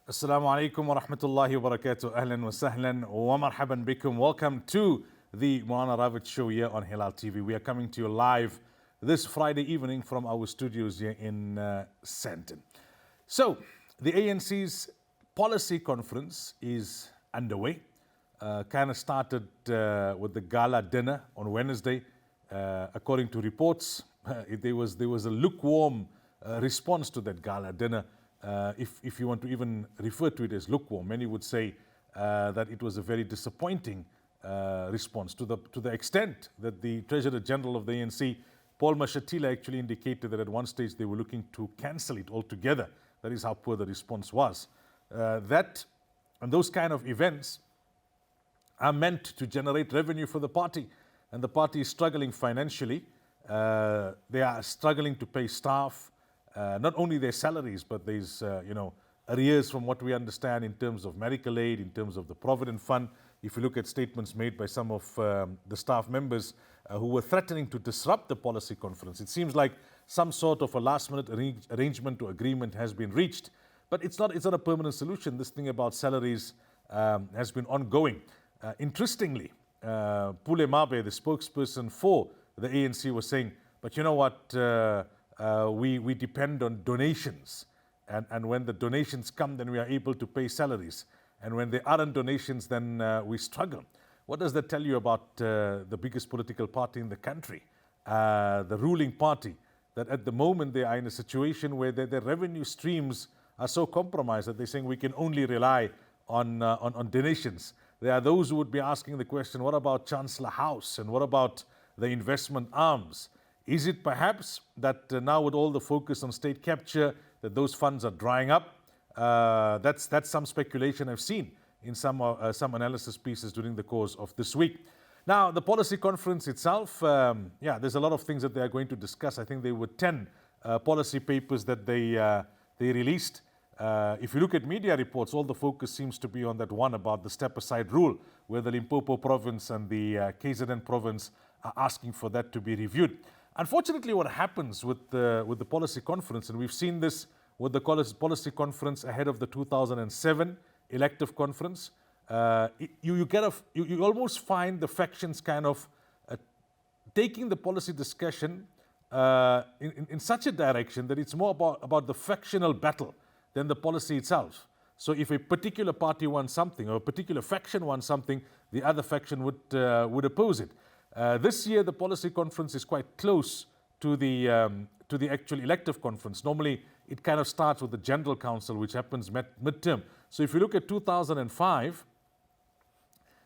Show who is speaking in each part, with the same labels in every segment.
Speaker 1: Assalamu alaikum wa rahmatullahi wa barakatuh. Ahlan wa sahlan wa marhaban bikum. Welcome to the Moulana Ravat show here on Hilaal TV. We are coming to you live this Friday evening from our studios here in Sandton. So, the ANC's policy conference is underway. Kind of started with the gala dinner on Wednesday. According to reports, there was a lukewarm response to that gala dinner. If you want to even refer to it as lukewarm, many would say that it was a very disappointing response to the extent that the Treasurer General of the ANC, Paul Mashatile, actually indicated that at one stage they were looking to cancel it altogether. That is how poor the response was. That and those kind of events are meant to generate revenue for the party, and the party is struggling financially. They are struggling to pay staff. Not only their salaries, but there's arrears from what we understand in terms of medical aid, in terms of the Provident Fund. If you look at statements made by some of the staff members who were threatening to disrupt the policy conference, it seems like some sort of a last-minute arrangement or agreement has been reached. But it's not a permanent solution. This thing about salaries has been ongoing. Interestingly, Pule Mabe, the spokesperson for the ANC, was saying, but you know what, we depend on donations, and when the donations come, then we are able to pay salaries, and when there aren't donations, then we struggle. What does that tell you about the biggest political party in the country, the ruling party, that at the moment they are in a situation where their revenue streams are so compromised that they're saying we can only rely on donations? There are those who would be asking the question, what about Chancellor House, and what about the investment arms? Is it perhaps that now with all the focus on state capture, that those funds are drying up? That's some speculation I've seen in some analysis pieces during the course of this week. Now, the policy conference itself, there's a lot of things that they are going to discuss. I think there were 10 policy papers that they released. If you look at media reports, all the focus seems to be on that one about the step-aside rule, where the Limpopo province and the KZN province are asking for that to be reviewed. Unfortunately, what happens with the policy conference, and we've seen this with the policy conference ahead of the 2007 elective conference, you almost find the factions kind of taking the policy discussion in such a direction that it's more about the factional battle than the policy itself. So if a particular party wants something, or a particular faction wants something, the other faction would oppose it. This year, the policy conference is quite close to the actual elective conference. Normally, it kind of starts with the General Council, which happens midterm. So if you look at 2005,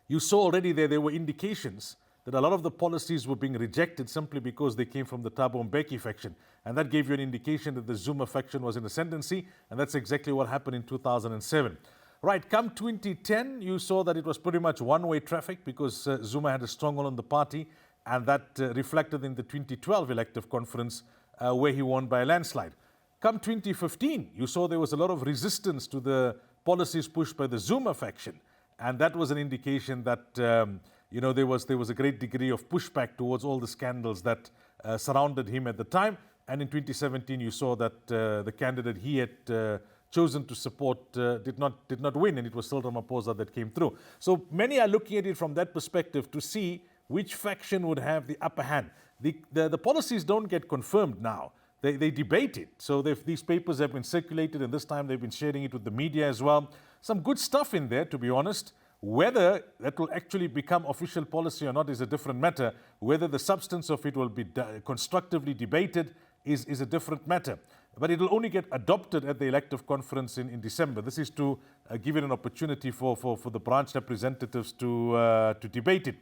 Speaker 1: you saw already there were indications that a lot of the policies were being rejected simply because they came from the Thabo Mbeki faction. And that gave you an indication that the Zuma faction was in ascendancy, and that's exactly what happened in 2007. Right, come 2010, you saw that it was pretty much one-way traffic because Zuma had a stronghold on the party, and that reflected in the 2012 elective conference where he won by a landslide. Come 2015, you saw there was a lot of resistance to the policies pushed by the Zuma faction, and that was an indication that there was a great degree of pushback towards all the scandals that surrounded him at the time. And in 2017, you saw that the candidate he had chosen to support did not win, and it was still Ramaphosa that came through. So many are looking at it from that perspective to see which faction would have the upper hand. The policies don't get confirmed now. They debate it. So these papers have been circulated, and this time they've been sharing it with the media as well. Some good stuff in there, to be honest. Whether that will actually become official policy or not is a different matter. Whether the substance of it will be constructively debated is a different matter. But it will only get adopted at the elective conference in December. This is to give it an opportunity for the branch representatives to debate it.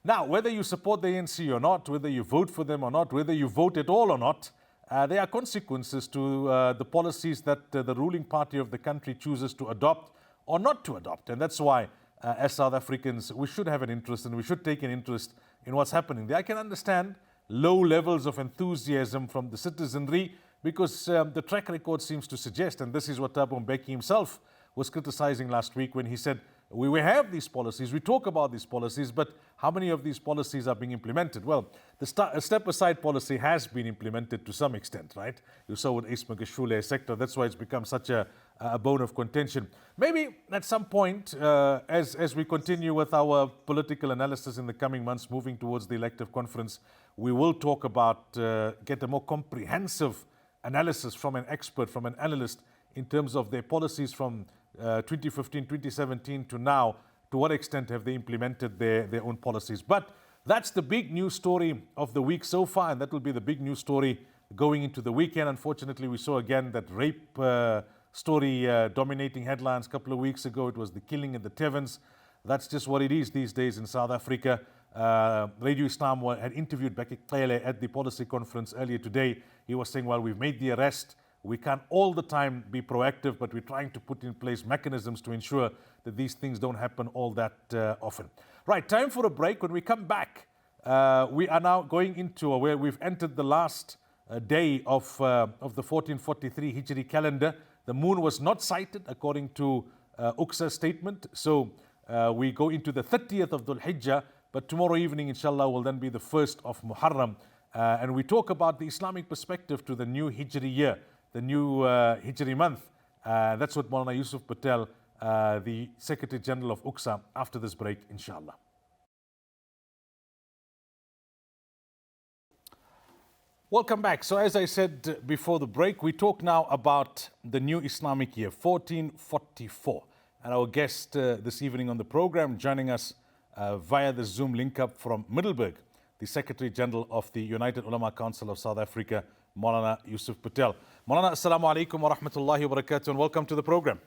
Speaker 1: Now, whether you support the ANC or not, whether you vote for them or not, whether you vote at all or not, there are consequences to the policies that the ruling party of the country chooses to adopt or not to adopt. And that's why, as South Africans, we should have an interest, and we should take an interest in what's happening there. I can understand low levels of enthusiasm from the citizenry because the track record seems to suggest, and this is what Thabo Mbeki himself was criticizing last week when he said, we have these policies, we talk about these policies, but how many of these policies are being implemented? Well, the step-aside policy has been implemented to some extent, right? You saw with Ace Magashule sector, that's why it's become such a a bone of contention. Maybe at some point, as we continue with our political analysis in the coming months, moving towards the elective conference, we will talk about, get a more comprehensive analysis from an expert, from an analyst, in terms of their policies from 2015, 2017 to now. To what extent have they implemented their own policies? But that's the big news story of the week so far, and that will be the big news story going into the weekend. Unfortunately, we saw again that rape story dominating headlines a couple of weeks ago. It was the killing in the Tevens. That's just what it is these days in South Africa. Radio Islam had interviewed Baki Qele at the policy conference earlier today. He was saying, well, we've made the arrest. We can't all the time be proactive, but we're trying to put in place mechanisms to ensure that these things don't happen all that often. Right, time for a break. When we come back, we are now going into where we've entered the last day of the 1443 Hijri calendar. The moon was not sighted according to UXA's statement. So we go into the 30th of Dhul Hijjah, but tomorrow evening, inshallah, will then be the 1st of Muharram. And we talk about the Islamic perspective to the new Hijri year, the new Hijri month. That's what Moulana Yusuf Patel, the Secretary General of UXA, after this break, inshallah. Welcome back. So as I said before the break, we talk now about the new Islamic year, 1444. And our guest this evening on the program, joining us via the Zoom link up from Middelburg, the Secretary General of the United Ulama Council of South Africa, Moulana Yusuf Patel. Moulana, assalamu alaikum wa rahmatullahi wa barakatuh, and welcome to the program.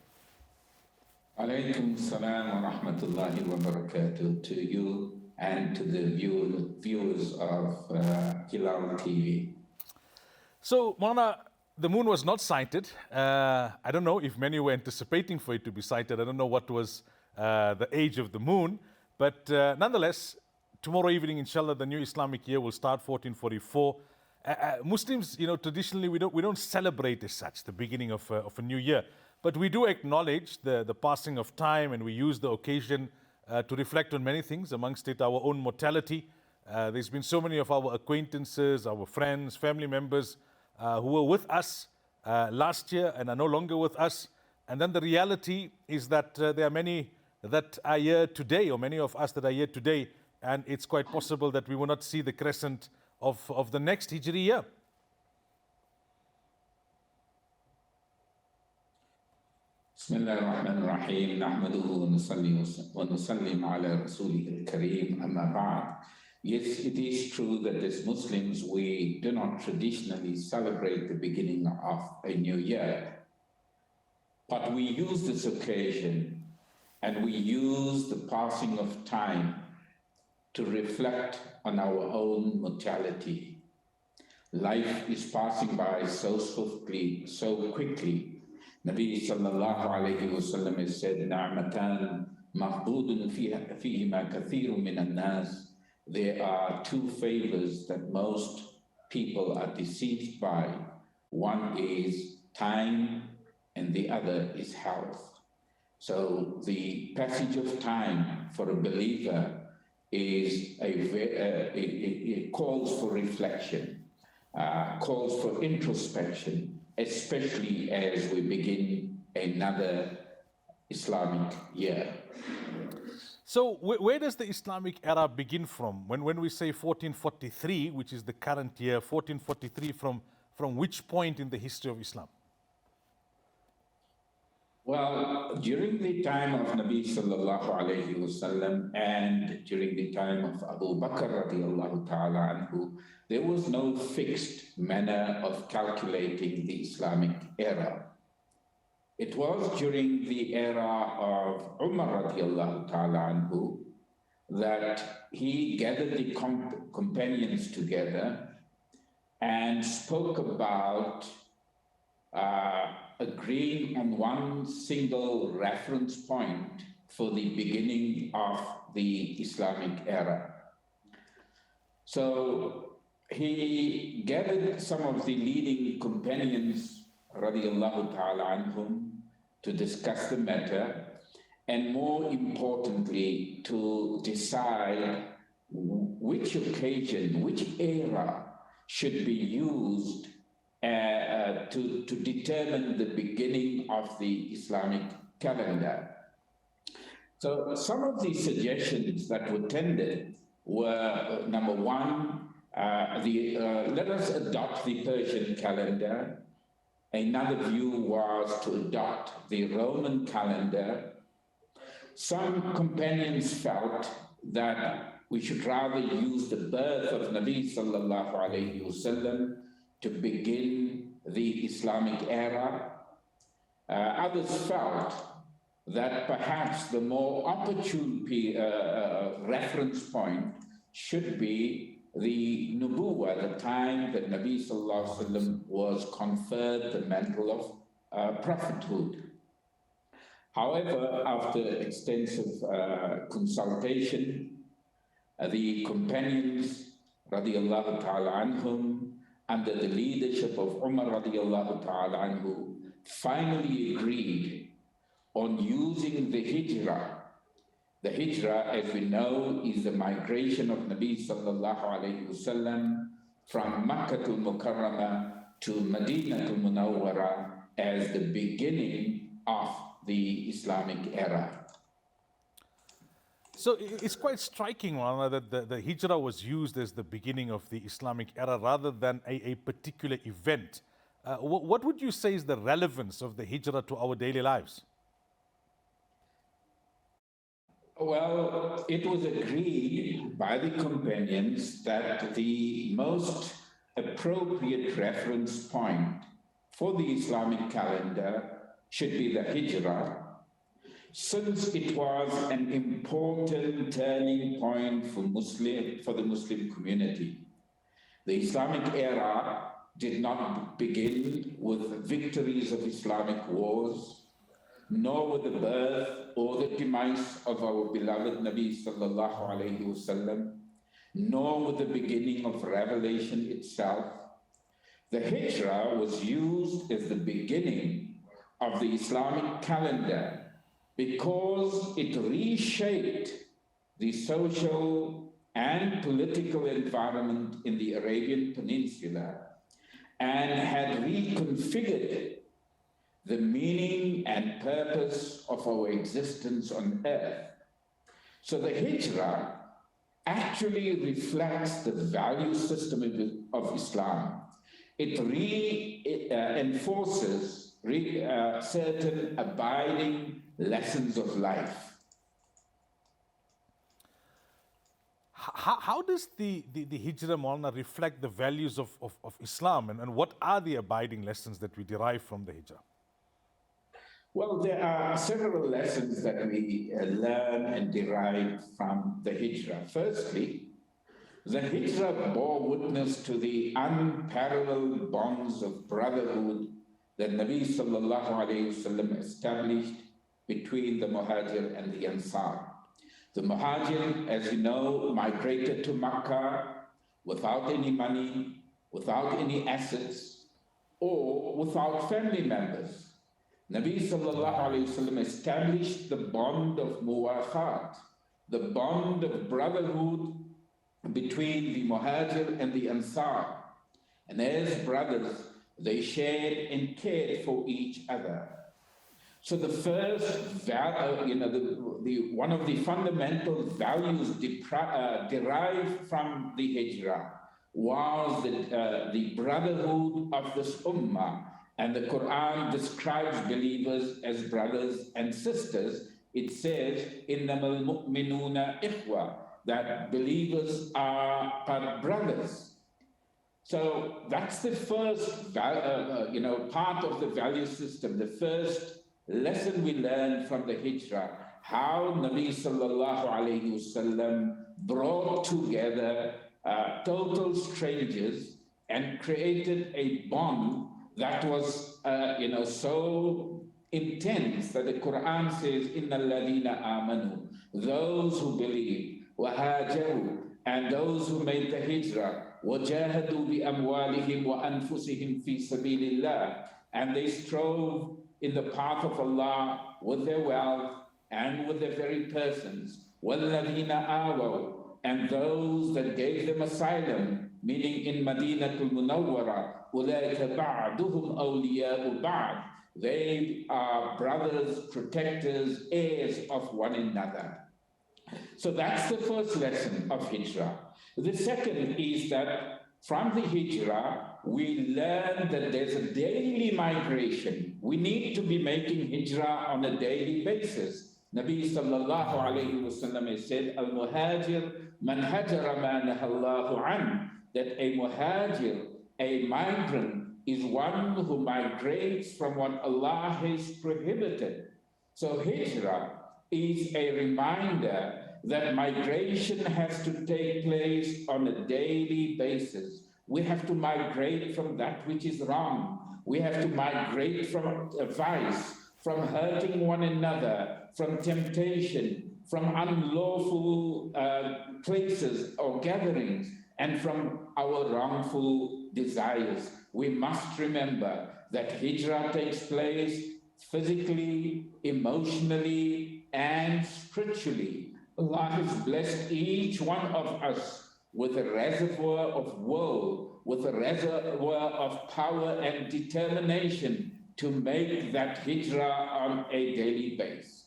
Speaker 2: Alaikum salam wa rahmatullahi wa barakatuh to you and to the viewers of Hilaal TV.
Speaker 1: So, Moulana, the moon was not sighted. I don't know if many were anticipating for it to be sighted. I don't know what was the age of the moon. But nonetheless, tomorrow evening, inshallah, the new Islamic year will start, 1444. Muslims, traditionally, we don't celebrate as such the beginning of a new year. But we do acknowledge the passing of time, and we use the occasion to reflect on many things, amongst it our own mortality. There's been so many of our acquaintances, our friends, family members who were with us last year and are no longer with us. And then the reality is that there are many that are here today, or many of us that are here today, and it's quite possible that we will not see the crescent of the next Hijri year.
Speaker 2: Bismillah ar-Rahman ar-Rahim. Nahmaduhu wa nusallim ala rasulih al-kareem, amma ba'd. Yes, it is true that as Muslims, we do not traditionally celebrate the beginning of a new year. But we use this occasion and we use the passing of time to reflect on our own mortality. Life is passing by so swiftly, so quickly. Nabi sallallahu alayhi wa sallam has said, Na'matan mahdudun fihima kathirun min an-nas. There are two favors that most people are deceived by. One is time and the other is health. So the passage of time for a believer is it calls for reflection, calls for introspection, especially as we begin another Islamic year.
Speaker 1: So where does the Islamic era begin from? When we say 1443, which is the current year, 1443, from which point in the history of Islam?
Speaker 2: Well, during the time of Nabi sallallahu alayhi wasallam and during the time of Abu Bakr radiallahu ta'ala anhu, there was no fixed manner of calculating the Islamic era. It was during the era of Umar radiallahu ta'ala anhu that he gathered the companions together and spoke about agreeing on one single reference point for the beginning of the Islamic era. So he gathered some of the leading companions, radiallahu ta'ala anhum, to discuss the matter, and more importantly, to decide which occasion, which era should be used to determine the beginning of the Islamic calendar. So some of the suggestions that were tendered were, number one, let us adopt the Persian calendar. Another view was to adopt the Roman calendar. Some companions felt that we should rather use the birth of Nabi sallallahu alayhi wasallam to begin the Islamic era. Others felt that perhaps the more opportune reference point should be the Nubuwwah, the time that Nabi sallallahu alaihi wasallam was conferred the mantle of prophethood. However, after extensive consultation, the companions radiallahu ta'ala anhum, under the leadership of Umar radiallahu ta'ala anhu, finally agreed on using the Hijra. The Hijra, as we know, is the migration of Nabi sallallahu alayhi wasallam from Makkah al-Mukarramah to Madinah al-Munawwara as the beginning of the Islamic era.
Speaker 1: So it's quite striking, Moulana, that the Hijra was used as the beginning of the Islamic era rather than a particular event. What would you say is the relevance of the Hijra to our daily lives?
Speaker 2: Well, it was agreed by the companions that the most appropriate reference point for the Islamic calendar should be the Hijra, since it was an important turning point for the Muslim community. The Islamic era did not begin with victories of Islamic wars, nor with the birth or the demise of our beloved Nabi sallallahu alayhi wasallam, nor with the beginning of revelation itself. The Hijra was used as the beginning of the Islamic calendar because it reshaped the social and political environment in the Arabian Peninsula and had reconfigured the meaning and purpose of our existence on earth. So the Hijra actually reflects the value system of Islam. It reinforces certain abiding lessons of life.
Speaker 1: How does the Hijra, Moulana, reflect the values of Islam, and what are the abiding lessons that we derive from the Hijra?
Speaker 2: Well, there are several lessons that we learn and derive from the Hijra. Firstly, the Hijra bore witness to the unparalleled bonds of brotherhood that Nabi sallallahu alayhi wasallam established between the Muhajir and the Ansar. The Muhajir, as you know, migrated to Makkah without any money, without any assets, or without family members. Nabi sallallahu alayhi wasallam established the bond of muwafat, the bond of brotherhood between the Muhajir and the Ansar. And as brothers, they shared and cared for each other. So the first, one of the fundamental values derived from the Hijra was the brotherhood of this ummah. And the Quran describes believers as brothers and sisters. It says, إِنَّمَا الْمُؤْمِنُونَ إِخْوَةً, that believers are brothers. So that's the first part of the value system, the first lesson we learn from the Hijra, how Nabi sallallahu alayhi wasallam brought together total strangers and created a bond that was so intense that the Quran says, Inna alladhina amanu, those who believe, wahajaru, and those who made the Hijra, wajahadu bi amwalihim wa anfusihim fi sabilillah, and they strove in the path of Allah with their wealth and with their very persons. Walladhina awaw, and those that gave them asylum, meaning in Madinah al-Munawwara, أُولَٰئِكَ بَعْضُهُمْ أَوْلِيَاءُ بَعْضٍ. They are brothers, protectors, heirs of one another. So that's the first lesson of Hijra. The second is that from the Hijra, we learn that there's a daily migration. We need to be making Hijra on a daily basis. Nabi sallallahu alayhi wa sallam has said, Al-Muhajir man hajara ma nahallahu an, that a muhajir, a migrant, is one who migrates from what Allah has prohibited. So Hijra is a reminder that migration has to take place on a daily basis. We have to migrate from that which is wrong. We have to migrate from vice, from hurting one another, from temptation, from unlawful places or gatherings, and from our wrongful desires. We must remember that Hijra takes place physically, emotionally, and spiritually. Allah has blessed each one of us with a reservoir of will, with a reservoir of power and determination to make that Hijra on a daily basis.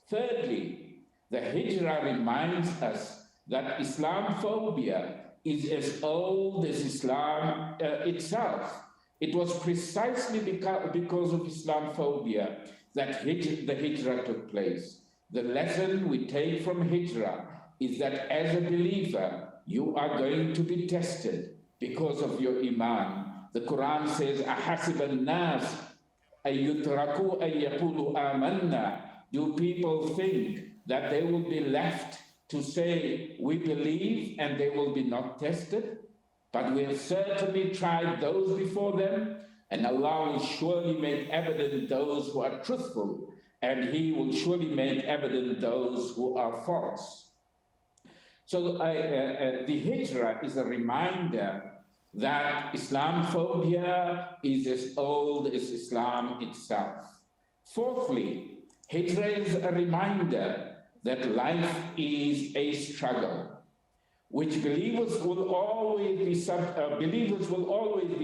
Speaker 2: Thirdly, the Hijra reminds us that Islamophobia is as old as Islam itself. It was precisely because of Islamophobia that the Hijra took place. The lesson we take from Hijra is that as a believer, you are going to be tested because of your Iman. The Quran says, أَحَسِبَ النَّاسِ أَن يُتْرَكُوا أَن يَقُولُوا آمَنَّا. Do people think that they will be left to say, we believe, and they will be not tested? But we have certainly tried those before them, and Allah will surely make evident those who are truthful, and He will surely make evident those who are false. So the Hijra is a reminder that Islamophobia is as old as Islam itself. Fourthly, Hijra is a reminder that life is a struggle, which believers will always be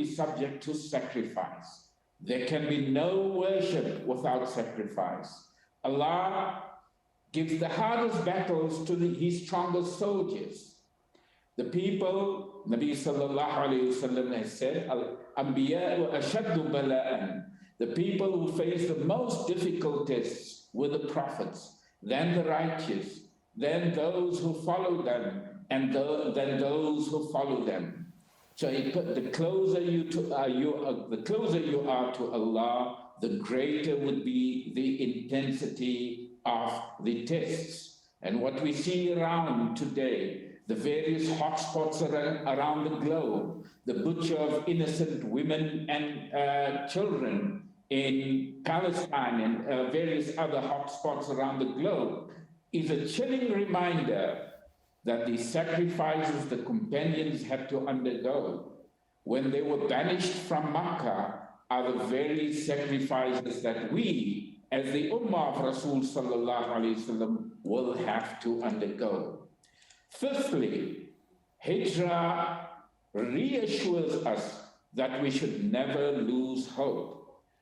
Speaker 2: subject to sacrifice. There can be no worship without sacrifice. Allah gives the hardest battles to His strongest soldiers. The people, Nabi sallallahu alayhi wa sallam has said, Al-Anbiya'u ashaddu bala'an. The people who face the most difficult tests were the prophets, then the righteous, then those who follow them, and then those who follow them. So the closer you are to Allah, the greater would be the intensity of the tests. And what we see around today, the various hotspots around the globe, the butcher of innocent women and children in Palestine and various other hotspots around the globe, is a chilling reminder that the sacrifices the companions had to undergo when they were banished from Makkah are the very sacrifices that we, as the Ummah of Rasul sallallahu alayhi wasallam, will have to undergo. Fifthly, Hijra reassures us that we should never lose hope.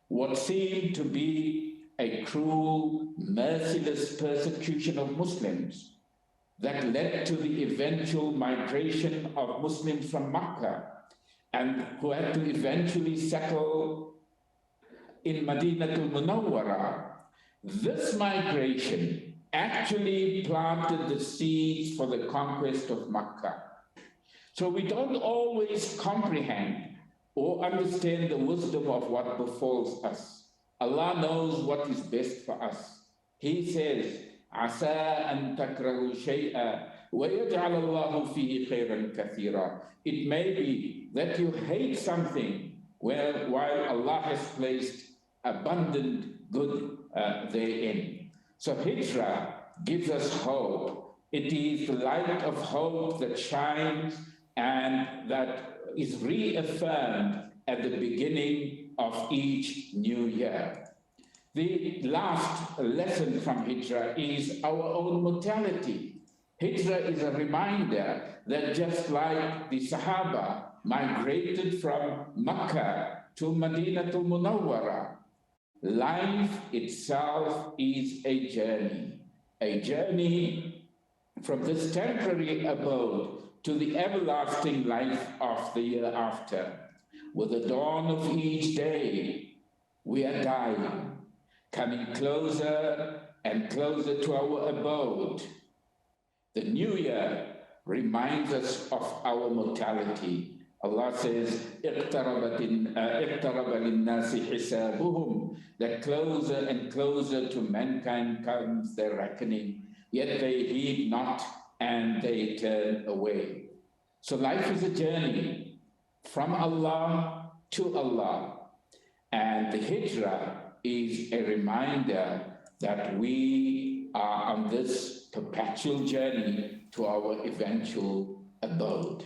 Speaker 2: What seemed to be a cruel, merciless persecution of Muslims that led to the eventual migration of Muslims from Makkah and who had to eventually settle in Madinatul Munawwara, this migration actually planted the seeds for the conquest of Makkah. So we don't always comprehend or understand the wisdom of what befalls us. Allah knows what is best for us. He says, عَسَىٰ أَن تَكْرَهُ شَيْئًا وَيَجْعَلَ اللَّهُ فِيهِ خَيْرًا كَثِيرًا. It may be that you hate something while Allah has placed abundant good therein. So Hijra gives us hope. It is the light of hope that shines and that is reaffirmed at the beginning of each new year. The last lesson from Hijra is our own mortality. Hijra is a reminder that just like the Sahaba migrated from Mecca to Madinatul Munawwara. Life itself is a journey from this temporary abode to the everlasting life of the year after. With the dawn of each day, we are dying, coming closer and closer to our abode. The new year reminds us of our mortality. Allah says, اقترب للناس حسابهم, that closer and closer to mankind comes their reckoning, yet they heed not and they turn away. So life is a journey from Allah to Allah, and the Hijra is a reminder that we are on this perpetual journey to our eventual abode.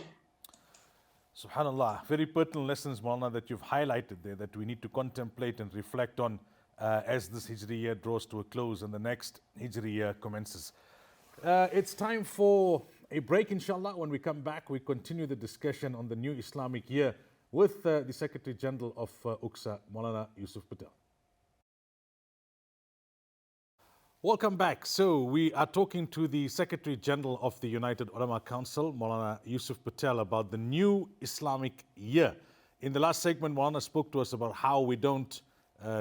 Speaker 1: Subhanallah, very pertinent lessons, Moulana, that you've highlighted there that we need to contemplate and reflect on as this Hijri year draws to a close and the next Hijri year commences. It's time for a break, inshallah. When we come back, we continue the discussion on the new Islamic year with the Secretary General of UQSA, Moulana Yusuf Patel. Welcome back. So we are talking to the Secretary General of the United Ulama Council, Moulana Yusuf Patel, about the new Islamic year. In the last segment, Moulana spoke to us about how we don't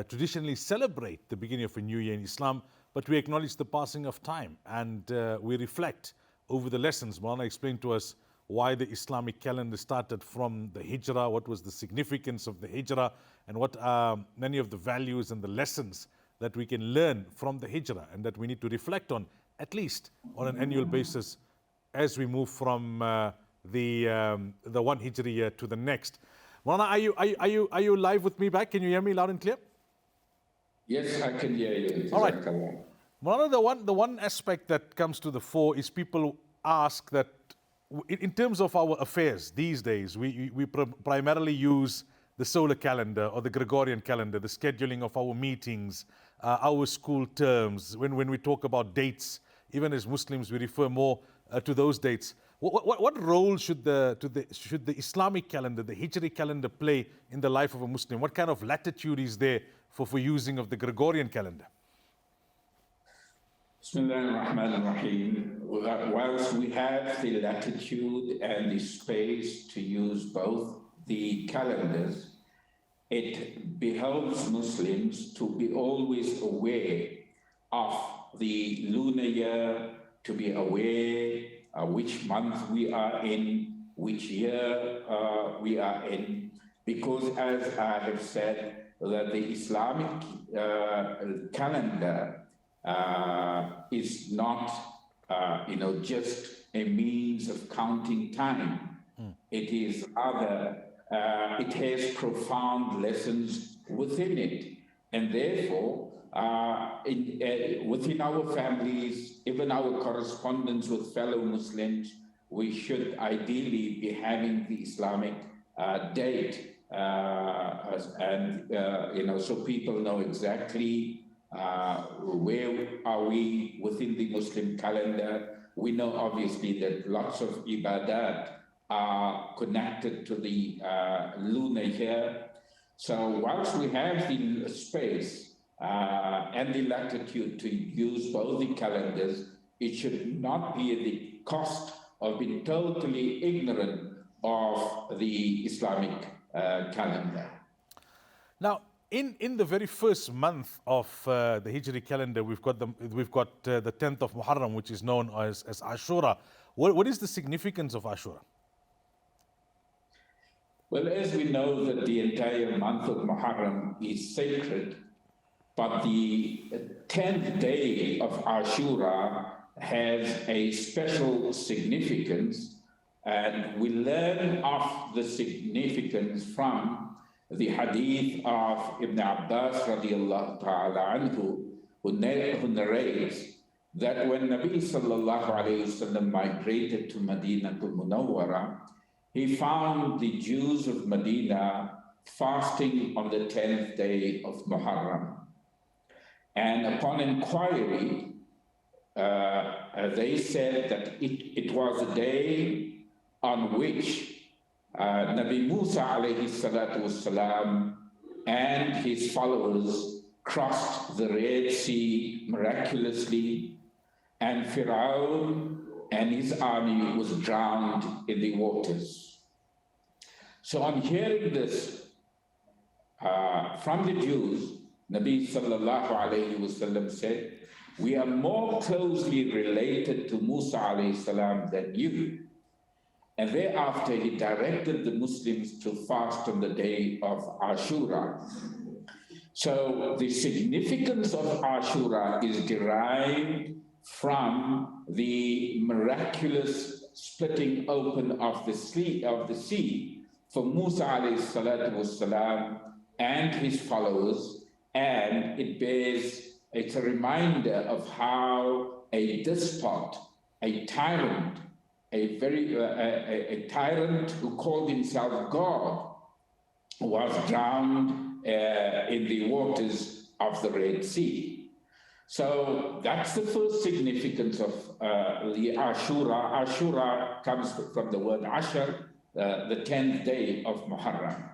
Speaker 1: traditionally celebrate the beginning of a new year in Islam, but we acknowledge the passing of time and we reflect over the lessons. Moulana explained to us why the Islamic calendar started from the Hijra, what was the significance of the Hijra, and what are many of the values and the lessons that we can learn from the Hijra and that we need to reflect on, at least on an annual basis, as we move from the one Hijri year to the next. Moulana, are you live with me back? Can you hear me loud and clear?
Speaker 2: Yes, I can hear you.
Speaker 1: All right. Moulana, the one aspect that comes to the fore is people ask that in terms of our affairs these days, we primarily use the solar calendar or the Gregorian calendar, the scheduling of our meetings, our school terms. When we talk about dates, even as Muslims, we refer more to those dates. What role should the Islamic calendar, the Hijri calendar, play in the life of a Muslim? What kind of latitude is there for using of the Gregorian calendar?
Speaker 2: Bismillah ar-Rahman ar-Rahim. Whilst we have the latitude and the space to use both the calendars, it behoves Muslims to be always aware of the lunar year, to be aware which month we are in, which year we are in, because as I have said, that the Islamic calendar is not, just a means of counting time. It is rather, it has profound lessons within it. And therefore, within our families, even our correspondence with fellow Muslims, we should ideally be having the Islamic date. So people know exactly where are we within the Muslim calendar. We know obviously that lots of ibadat are connected to the lunar year. So whilst we have the space and the latitude to use both the calendars, it should not be at the cost of being totally ignorant of the Islamic calendar.
Speaker 1: Now, in the very first month of the Hijri calendar, we've got the 10th of Muharram, which is known as Ashura. What is the significance of Ashura?
Speaker 2: Well, as we know that the entire month of Muharram is sacred, but the 10th day of Ashura has a special significance, and we learn of the significance from the hadith of Ibn Abbas radiallahu ta'ala anhu, who narrates that when Nabi sallallahu alayhi wasallam migrated to Madinatul Munawwara, he found the Jews of Medina fasting on the 10th day of Muharram. And upon inquiry, they said that it was a day on which Nabi Musa alayhi salatu wassalam and his followers crossed the Red Sea miraculously, and Pharaoh and his army was drowned in the waters. So on hearing this from the Jews, Nabi sallallahu alayhi wasallam said, "We are more closely related to Musa alayhi salam than you." And thereafter he directed the Muslims to fast on the day of Ashura. So the significance of Ashura is derived from the miraculous splitting open of the sea for Musa alayhi salatu wassalam and his followers, and it's a reminder of how a despot, a tyrant, a tyrant who called himself God was drowned in the waters of the Red Sea. So that's the first significance of the Ashura. Ashura comes from the word Ashar, the 10th day of Muharram.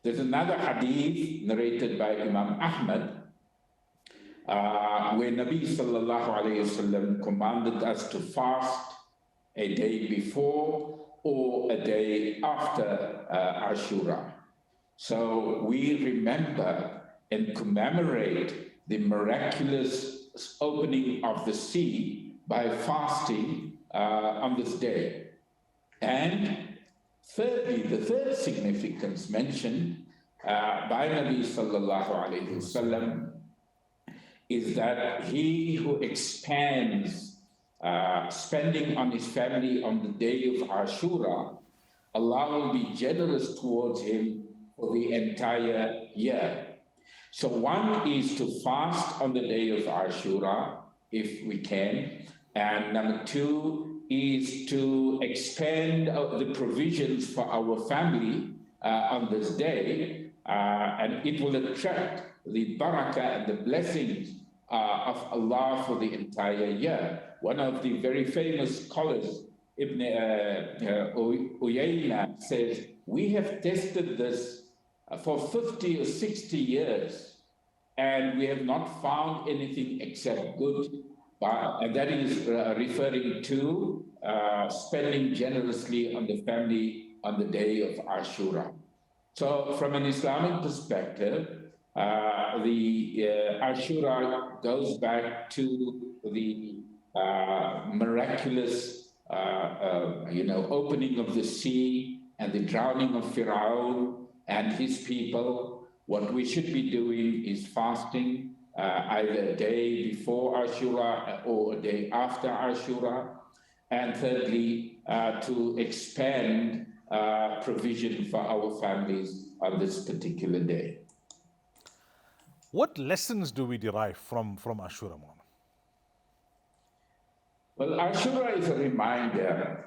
Speaker 2: There's another hadith narrated by Imam Ahmad where Nabi sallallahu alayhi wasallam commanded us to fast a day before or a day after Ashura. So we remember and commemorate the miraculous opening of the sea by fasting on this day. And thirdly, the third significance mentioned by Nabi sallallahu alayhi wasallam is that he who expands spending on his family on the day of Ashura, Allah will be generous towards him for the entire year. So one is to fast on the day of Ashura, if we can. And number two is to expand the provisions for our family on this day. And it will attract the barakah and the blessings of Allah for the entire year. One of the very famous scholars, Ibn Uyayna, says, we have tested this for 50 or 60 years, and we have not found anything except good. And that is referring to spending generously on the family on the day of Ashura. So from an Islamic perspective, the Ashura goes back to the miraculous, opening of the sea and the drowning of Pharaoh and his people. What we should be doing is fasting either a day before Ashura or a day after Ashura. And thirdly, to expand provision for our families on this particular day.
Speaker 1: What lessons do we derive from Ashura, Moulana?
Speaker 2: Well, Ashura is a reminder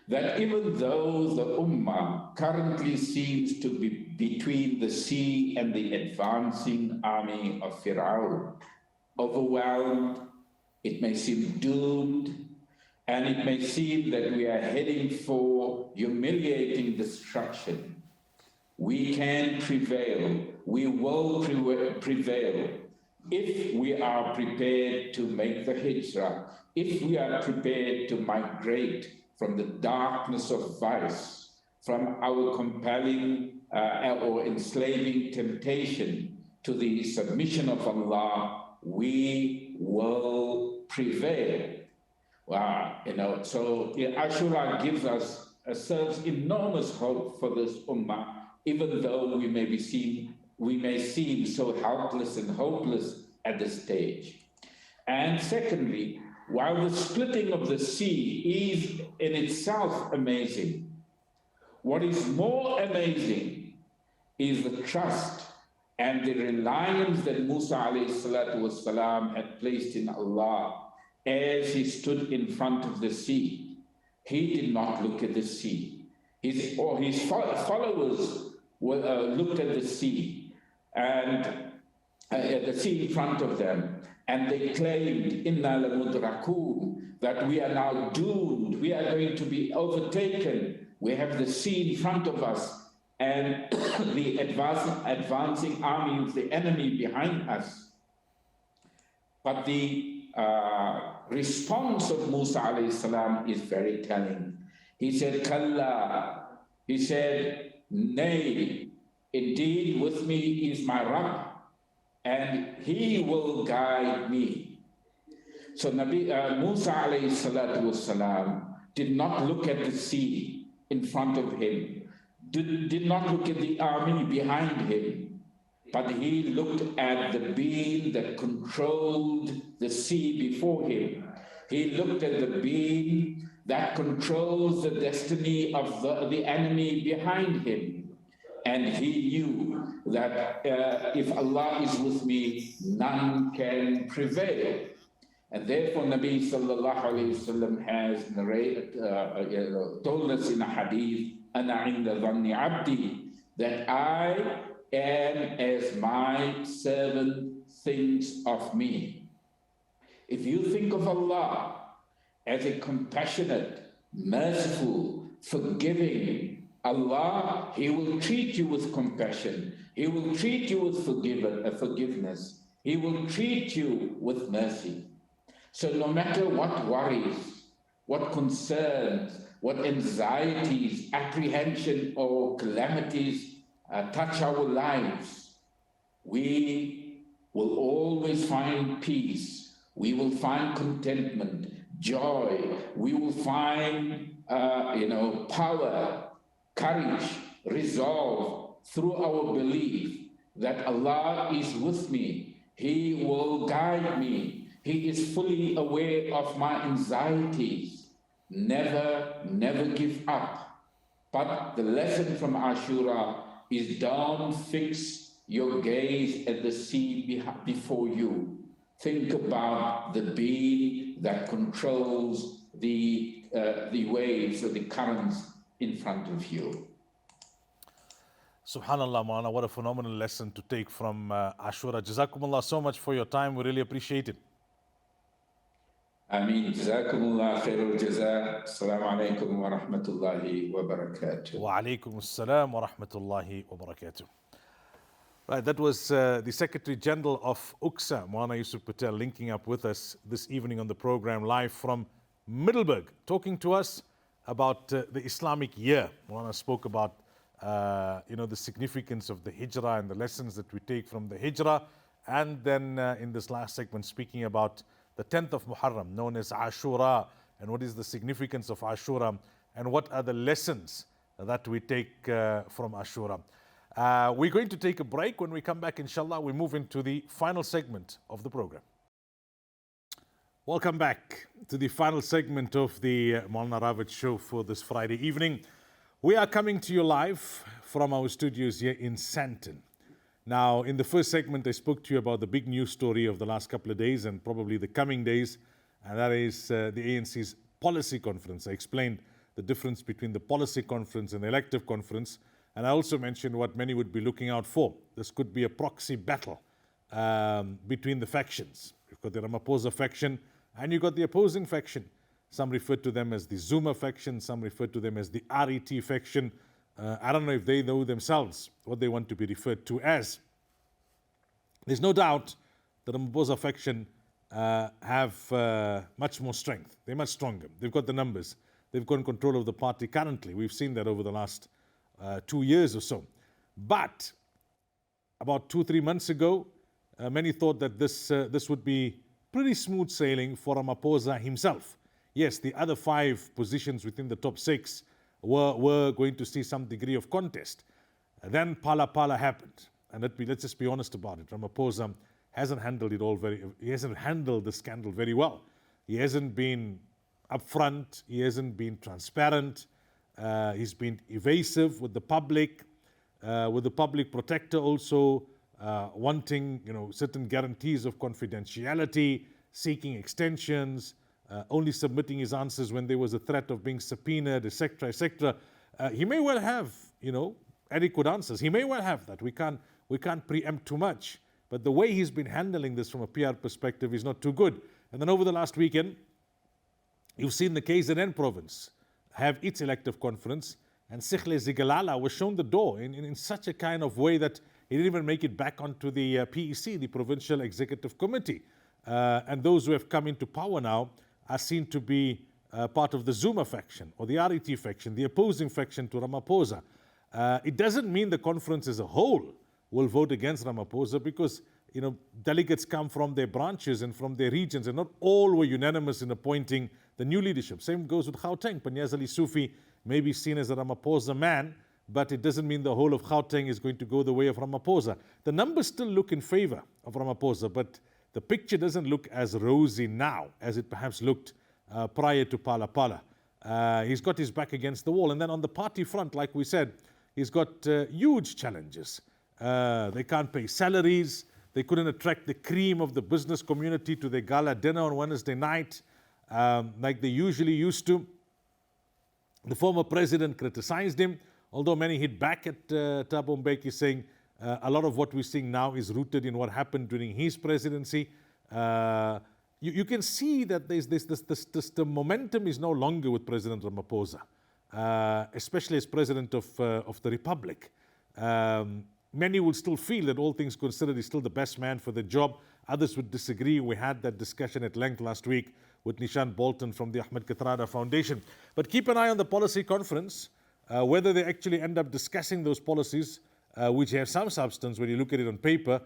Speaker 2: that even though the Ummah currently seems to be between the sea and the advancing army of Pharaoh, overwhelmed, it may seem doomed, and it may seem that we are heading for humiliating destruction, we can prevail. We will prevail if we are prepared to make the Hijra, if we are prepared to migrate from the darkness of vice, from our compelling or enslaving temptation to the submission of Allah, we will prevail. So Ashura gives us, serves enormous hope for this Ummah, even though we may seem so helpless and hopeless at this stage. And secondly, while the splitting of the sea is in itself amazing, what is more amazing is the trust and the reliance that Musa alayhi salatu wasalam had placed in Allah as he stood in front of the sea. He did not look at the sea. His followers looked at the sea and the sea in front of them, and they claimed, "Inna lamudrakun," that we are now doomed. We are going to be overtaken. We have the sea in front of us and the advancing army of the enemy behind us. But the response of Musa alayhi salam is very telling. He said, Kalla. He said, nay, indeed with me is my Rabb, and he will guide me. So Musa alayhi salatu wasalam did not look at the sea in front of him, did not look at the army behind him, but he looked at the being that controlled the sea before him. He looked at the being that controls the destiny of the enemy behind him. And he knew that if Allah is with me, none can prevail. And therefore, Nabi sallallahu alayhi wasallam has narrated, told us in a hadith, "Ana inda dhanni abdi," that I am as my servant thinks of me. If you think of Allah as a compassionate, merciful, forgiving Allah, He will treat you with compassion. He will treat you with forgiveness. He will treat you with mercy. So no matter what worries, what concerns, what anxieties, apprehension, or calamities touch our lives, we will always find peace. We will find contentment, joy. We will find, power, courage, resolve through our belief that Allah is with me. He will guide me. He is fully aware of my anxieties. Never give up. But the lesson from Ashura is don't fix your gaze at the sea before you. Think about the being that controls the waves or the currents in front of you.
Speaker 1: Subhanallah, Moulana, what a phenomenal lesson to take from Ashura. Jazakumullah so much for your time. We really appreciate it.
Speaker 2: Ameen. Jazakumullah khairul jaza. Assalamu alaikum wa rahmatullahi wa barakatuh.
Speaker 1: Wa alaikum assalam wa rahmatullahi wa barakatuh. Right, that was the Secretary General of UCSA, Moulana Yusuf Patel, linking up with us this evening on the program live from Middelburg, talking to us about the Islamic year. Moulana spoke about the significance of the Hijra and the lessons that we take from the Hijra, and then in this last segment speaking about the 10th of Muharram, known as Ashura, and what is the significance of Ashura, and what are the lessons that we take from Ashura. We're going to take a break. When we come back, inshallah, we move into the final segment of the program. Welcome back to the final segment of the Moulana Ravat show for this Friday evening. We are coming to you live from our studios here in Sandton. Now, in the first segment, I spoke to you about the big news story of the last couple of days and probably the coming days, and that is the ANC's policy conference. I explained the difference between the policy conference and the elective conference, and I also mentioned what many would be looking out for. This could be a proxy battle between the factions. You've got the Ramaphosa faction and you've got the opposing faction. Some refer to them as the Zuma faction, some refer to them as the RET faction. I don't know if they know themselves what they want to be referred to as. There's no doubt that the Ramaphosa faction have much more strength. They're much stronger. They've got the numbers. They've got control of the party currently. We've seen that over the last 2 years or so. But about 2-3 months ago, many thought that this would be pretty smooth sailing for Ramaphosa himself. Yes, the other 5 positions within the top 6 were going to see some degree of contest. Then Pala happened. And let's just be honest about it. Ramaphosa hasn't handled he hasn't handled the scandal very well. He hasn't been upfront. He hasn't been transparent. He's been evasive with the public protector also wanting certain guarantees of confidentiality, seeking extensions, only submitting his answers when there was a threat of being subpoenaed, etc., etc. He may well have adequate answers. He may well have that. We can't preempt too much. But the way he's been handling this from a PR perspective is not too good. And then over the last weekend, you've seen the KZN province have its elective conference, and Sikhle Zigalala was shown the door in such a kind of way that he didn't even make it back onto the PEC, the Provincial Executive Committee. And those who have come into power now are seen to be part of the Zuma faction or the RET faction, the opposing faction to Ramaphosa. It doesn't mean the conference as a whole will vote against Ramaphosa, because delegates come from their branches and from their regions, and not all were unanimous in appointing the new leadership. Same goes with Gauteng. Panyaz Ali Sufi may be seen as a Ramaphosa man, but it doesn't mean the whole of Gauteng is going to go the way of Ramaphosa. The numbers still look in favor of Ramaphosa, but the picture doesn't look as rosy now as it perhaps looked prior to Phala Phala. He's got his back against the wall. And then on the party front, like we said, he's got huge challenges. They can't pay salaries. They couldn't attract the cream of the business community to their gala dinner on Wednesday night, like they usually used to. The former president criticized him, although many hit back at Thabo Mbeki, saying a lot of what we're seeing now is rooted in what happened during his presidency. You can see that the momentum is no longer with President Ramaphosa, especially as president of the Republic. Many will still feel that, all things considered, he's still the best man for the job. Others would disagree. We had that discussion at length last week with Nishan Bolton from the Ahmed Kathrada Foundation. But keep an eye on the policy conference, whether they actually end up discussing those policies, which have some substance when you look at it on paper,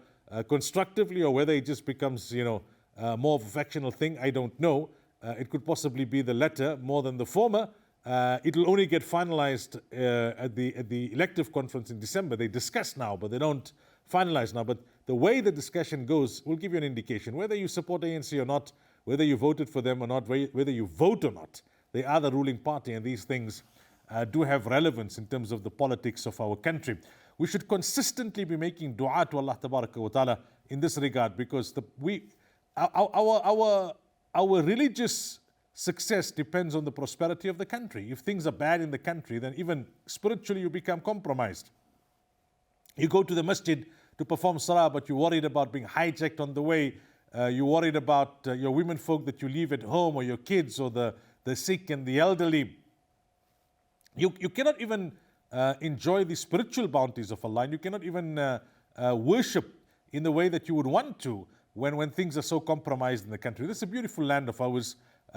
Speaker 1: constructively, or whether it just becomes, more of a factional thing. I don't know. It could possibly be the latter more than the former. It will only get finalized at the elective conference in December. They discuss now, but they don't finalize now. But the way the discussion goes will give you an indication. Whether you support ANC or not, whether you voted for them or not, whether you vote or not, they are the ruling party, and these things do have relevance in terms of the politics of our country. We should consistently be making dua to Allah wa ta'ala in this regard, because our religious success depends on the prosperity of the country. If things are bad in the country, then even spiritually you become compromised. You go to the masjid to perform salah, but you're worried about being hijacked on the way. You're worried about your women folk that you leave at home, or your kids, or the sick and the elderly. You cannot even enjoy the spiritual bounties of Allah, and you cannot even worship in the way that you would want to when things are so compromised in the country. This is a beautiful land of ours.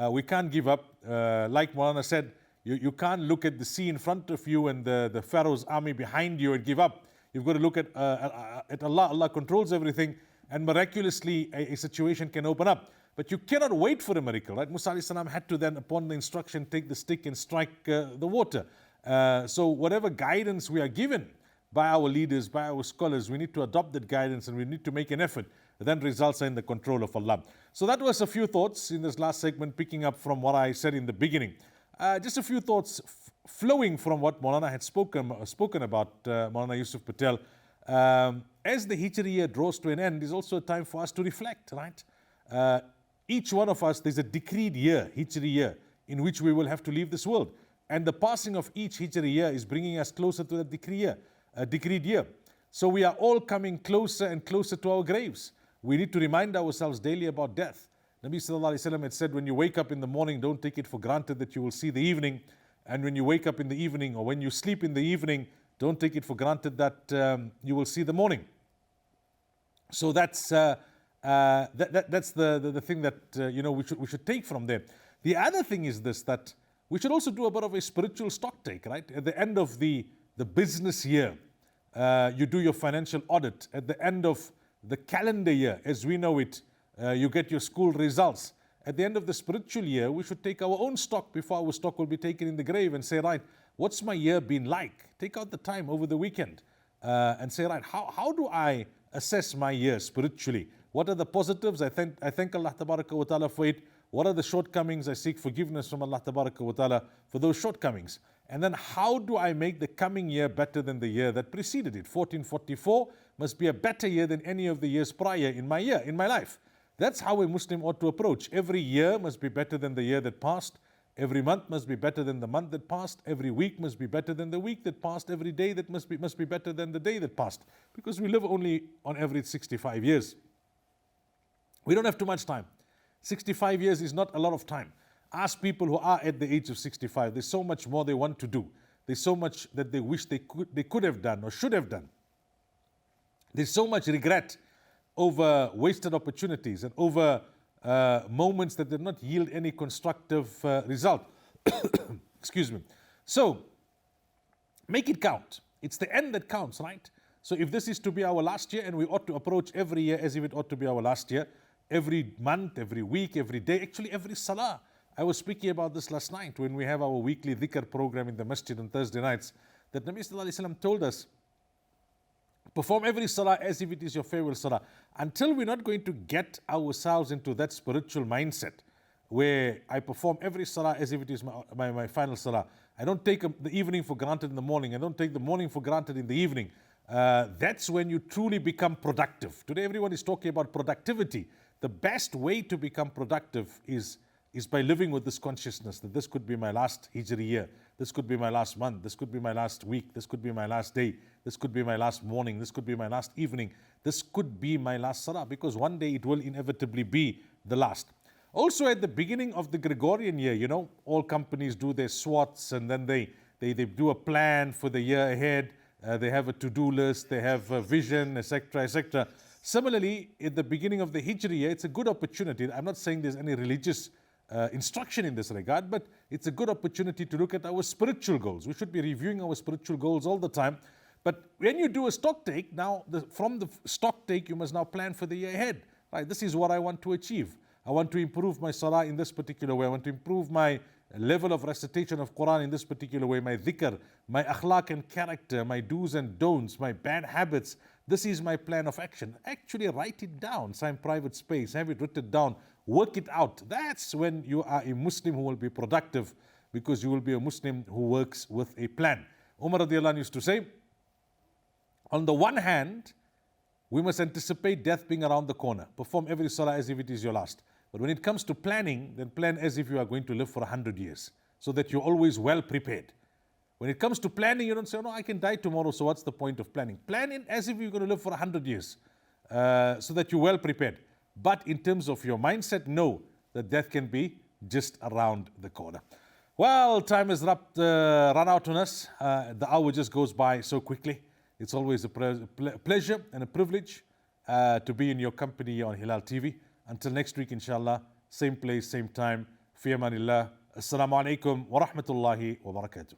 Speaker 1: We can't give up. Like Moulana said, you can't look at the sea in front of you and the Pharaoh's army behind you and give up. You've got to look at Allah. Allah controls everything, and miraculously a situation can open up. But you cannot wait for a miracle, right? Musa alayhi salam had to then, upon the instruction, take the stick and strike the water. So whatever guidance we are given by our leaders, by our scholars, we need to adopt that guidance, and we need to make an effort that then results in the control of Allah. So that was a few thoughts in this last segment, picking up from what I said in the beginning. Just a few thoughts flowing from what Moulana had spoken about, Moulana Yusuf Patel. As the Hijra year draws to an end, is also a time for us to reflect, right? Each one of us, there's a decreed year, Hijra year, in which we will have to leave this world. And the passing of each Hijra year is bringing us closer to the decreed year. So we are all coming closer and closer to our graves. We need to remind ourselves daily about death. Nabi sallallahu alaihi wasallam had said, when you wake up in the morning, don't take it for granted that you will see the evening. And when you wake up in the evening, or when you sleep in the evening, don't take it for granted that you will see the morning. So that's the thing that we should take from there. The other thing is this, that we should also do a bit of a spiritual stock take, right? At the end of the business year, you do your financial audit. At the end of the calendar year, as we know it, you get your school results. At the end of the spiritual year, we should take our own stock before our stock will be taken in the grave, and say, right, what's my year been like? Take out the time over the weekend and say, right, how do I assess my year spiritually? What are the positives? I thank Allah Tabaraka wa Ta'ala for it. What are the shortcomings? I seek forgiveness from Allah Tabaraka wa Ta'ala for those shortcomings. And then how do I make the coming year better than the year that preceded it? 1444 must be a better year than any of the years prior in my life. That's how a Muslim ought to approach. Every year must be better than the year that passed. Every month must be better than the month that passed. Every week must be better than the week that passed. Every day that must be better than the day that passed. Because we live only on average 65 years. We don't have too much time. 65 years is not a lot of time. Ask people who are at the age of 65. There's so much more they want to do. There's so much that they wish they could have done or should have done. There's so much regret over wasted opportunities and over moments that did not yield any constructive result. Excuse me. So, make it count. It's the end that counts, right? So if this is to be our last year, and we ought to approach every year as if it ought to be our last year, every month, every week, every day, actually every salah. I was speaking about this last night when we have our weekly dhikr program in the masjid on Thursday nights, that Nabi Sallallahu Alaihi Wasallam told us, perform every salah as if it is your farewell salah. Until we're not going to get ourselves into that spiritual mindset where I perform every salah as if it is my final salah. I don't take the evening for granted in the morning. I don't take the morning for granted in the evening. That's when you truly become productive. Today everyone is talking about productivity. The best way to become productive is by living with this consciousness that this could be my last Hijri year, this could be my last month, this could be my last week, this could be my last day, this could be my last morning, this could be my last evening, this could be my last salah, because one day it will inevitably be the last. Also at the beginning of the Gregorian year, you know, all companies do their SWOTs and then they do a plan for the year ahead. They have a to-do list, they have a vision, etc., etc. Similarly, at the beginning of the Hijri year, it's a good opportunity. I'm not saying there's any religious instruction in this regard, but it's a good opportunity to look at our spiritual goals. We should be reviewing our spiritual goals all the time. But when you do a stock take, now from the stock take, you must now plan for the year ahead. Right? This is what I want to achieve. I want to improve my salah in this particular way. I want to improve my level of recitation of Quran in this particular way, my dhikr, my akhlaq and character, my do's and don'ts, my bad habits. This is my plan of action. Actually write it down, sign private space, have it written down, work it out. That's when you are a Muslim who will be productive, because you will be a Muslim who works with a plan. Umar radiallahu anhu used to say, on the one hand, we must anticipate death being around the corner. Perform every salah as if it is your last. But when it comes to planning, then plan as if you are going to live for 100 years, so that you're always well prepared. When it comes to planning, you don't say, oh, no, I can die tomorrow, so what's the point of planning? Plan it as if you're going to live for 100 years, so that you're well prepared. But in terms of your mindset, know that death can be just around the corner. Well, time has run out on us. The hour just goes by so quickly. It's always a pleasure and a privilege to be in your company here on Hilaal TV. Until next week, inshallah, same place, same time. Fi amanillah. Assalamu alaikum wa rahmatullahi wa barakatuh.